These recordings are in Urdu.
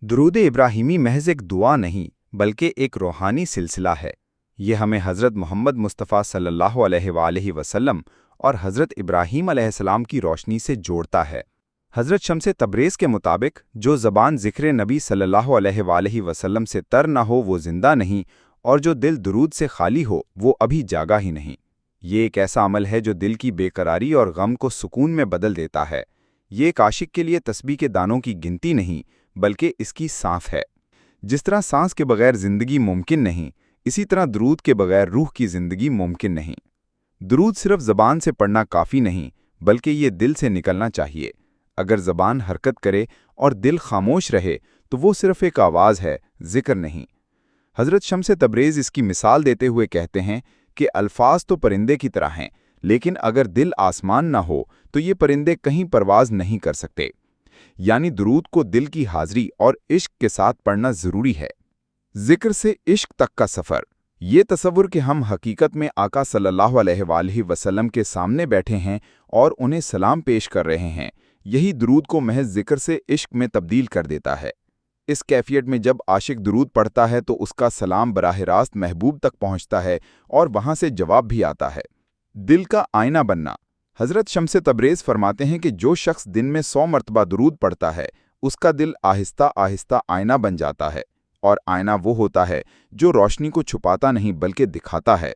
درود ابراہیمی محض ایک دعا نہیں بلکہ ایک روحانی سلسلہ ہے۔ یہ ہمیں حضرت محمد مصطفیٰ صلی اللہ علیہ وآلہ وسلم اور حضرت ابراہیم علیہ السلام کی روشنی سے جوڑتا ہے۔ حضرت شمس تبریز کے مطابق جو زبان ذکر نبی صلی اللہ علیہ وآلہ وسلم سے تر نہ ہو وہ زندہ نہیں، اور جو دل درود سے خالی ہو وہ ابھی جاگا ہی نہیں۔ یہ ایک ایسا عمل ہے جو دل کی بے قراری اور غم کو سکون میں بدل دیتا ہے۔ یہ ایک عاشق کے لیے تسبیح کے دانوں کی گنتی نہیں بلکہ اس کی سانس ہے۔ جس طرح سانس کے بغیر زندگی ممکن نہیں، اسی طرح درود کے بغیر روح کی زندگی ممکن نہیں۔ درود صرف زبان سے پڑھنا کافی نہیں بلکہ یہ دل سے نکلنا چاہیے۔ اگر زبان حرکت کرے اور دل خاموش رہے تو وہ صرف ایک آواز ہے، ذکر نہیں۔ حضرت شمس تبریز اس کی مثال دیتے ہوئے کہتے ہیں کہ الفاظ تو پرندے کی طرح ہیں، لیکن اگر دل آسمان نہ ہو تو یہ پرندے کہیں پرواز نہیں کر سکتے۔ یعنی درود کو دل کی حاضری اور عشق کے ساتھ پڑھنا ضروری ہے۔ ذکر سے عشق تک کا سفر، یہ تصور کہ ہم حقیقت میں آقا صلی اللہ علیہ وآلہ وسلم کے سامنے بیٹھے ہیں اور انہیں سلام پیش کر رہے ہیں، یہی درود کو محض ذکر سے عشق میں تبدیل کر دیتا ہے۔ اس کیفیت میں جب عاشق درود پڑھتا ہے تو اس کا سلام براہ راست محبوب تک پہنچتا ہے اور وہاں سے جواب بھی آتا ہے۔ دل کا آئینہ بننا، حضرت شمس تبریز فرماتے ہیں کہ جو شخص دن میں 100 مرتبہ درود پڑھتا ہے اس کا دل آہستہ آہستہ آئینہ بن جاتا ہے، اور آئینہ وہ ہوتا ہے جو روشنی کو چھپاتا نہیں بلکہ دکھاتا ہے۔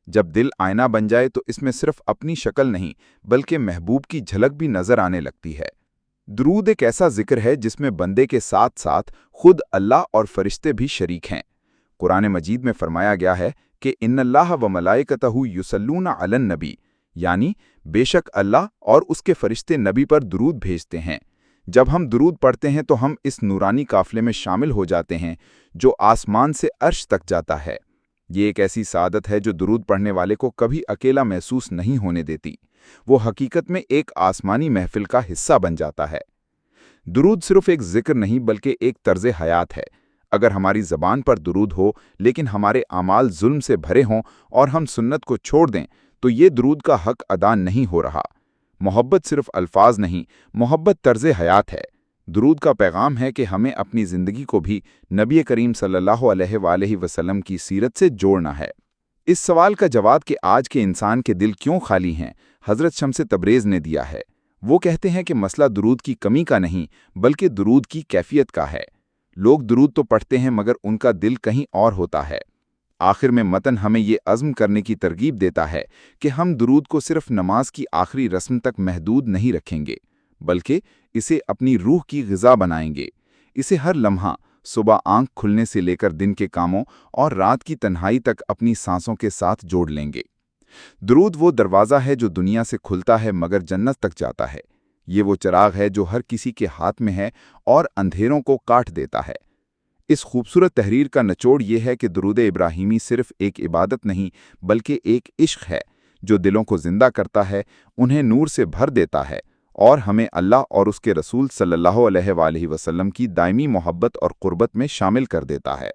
جب دل آئینہ بن جائے تو اس میں صرف اپنی شکل نہیں بلکہ محبوب کی جھلک بھی نظر آنے لگتی ہے۔ درود ایک ایسا ذکر ہے جس میں بندے کے ساتھ ساتھ خود اللہ اور فرشتے بھی شریک ہیں۔ قرآن مجید میں فرمایا گیا ہے کہ ان اللہ و ملائکتہ یصلون علی النبی، یعنی بے شک اللہ اور اس کے فرشتے نبی پر درود بھیجتے ہیں۔ جب ہم درود پڑھتے ہیں تو ہم اس نورانی قافلے میں شامل ہو جاتے ہیں جو آسمان سے عرش تک جاتا ہے۔ یہ ایک ایسی سعادت ہے جو درود پڑھنے والے کو کبھی اکیلا محسوس نہیں ہونے دیتی، وہ حقیقت میں ایک آسمانی محفل کا حصہ بن جاتا ہے۔ درود صرف ایک ذکر نہیں بلکہ ایک طرز حیات ہے۔ اگر ہماری زبان پر درود ہو لیکن ہمارے اعمال ظلم سے بھرے ہوں اور ہم سنت کو چھوڑ دیں تو یہ درود کا حق ادا نہیں ہو رہا۔ محبت صرف الفاظ نہیں، محبت طرز حیات ہے۔ درود کا پیغام ہے کہ ہمیں اپنی زندگی کو بھی نبی کریم صلی اللہ علیہ وآلہ وسلم کی سیرت سے جوڑنا ہے۔ اس سوال کا جواب کہ آج کے انسان کے دل کیوں خالی ہیں، حضرت شمس تبریز نے دیا ہے۔ وہ کہتے ہیں کہ مسئلہ درود کی کمی کا نہیں بلکہ درود کی کیفیت کا ہے۔ لوگ درود تو پڑھتے ہیں مگر ان کا دل کہیں اور ہوتا ہے۔ آخر میں متن ہمیں یہ عزم کرنے کی ترغیب دیتا ہے کہ ہم درود کو صرف نماز کی آخری رسم تک محدود نہیں رکھیں گے بلکہ اسے اپنی روح کی غذا بنائیں گے۔ اسے ہر لمحہ، صبح آنکھ کھلنے سے لے کر دن کے کاموں اور رات کی تنہائی تک اپنی سانسوں کے ساتھ جوڑ لیں گے۔ درود وہ دروازہ ہے جو دنیا سے کھلتا ہے مگر جنت تک جاتا ہے۔ یہ وہ چراغ ہے جو ہر کسی کے ہاتھ میں ہے اور اندھیروں کو کاٹ دیتا ہے۔ اس خوبصورت تحریر کا نچوڑ یہ ہے کہ درود ابراہیمی صرف ایک عبادت نہیں بلکہ ایک عشق ہے جو دلوں کو زندہ کرتا ہے، انہیں نور سے بھر دیتا ہے اور ہمیں اللہ اور اس کے رسول صلی اللہ علیہ وآلہ وسلم کی دائمی محبت اور قربت میں شامل کر دیتا ہے۔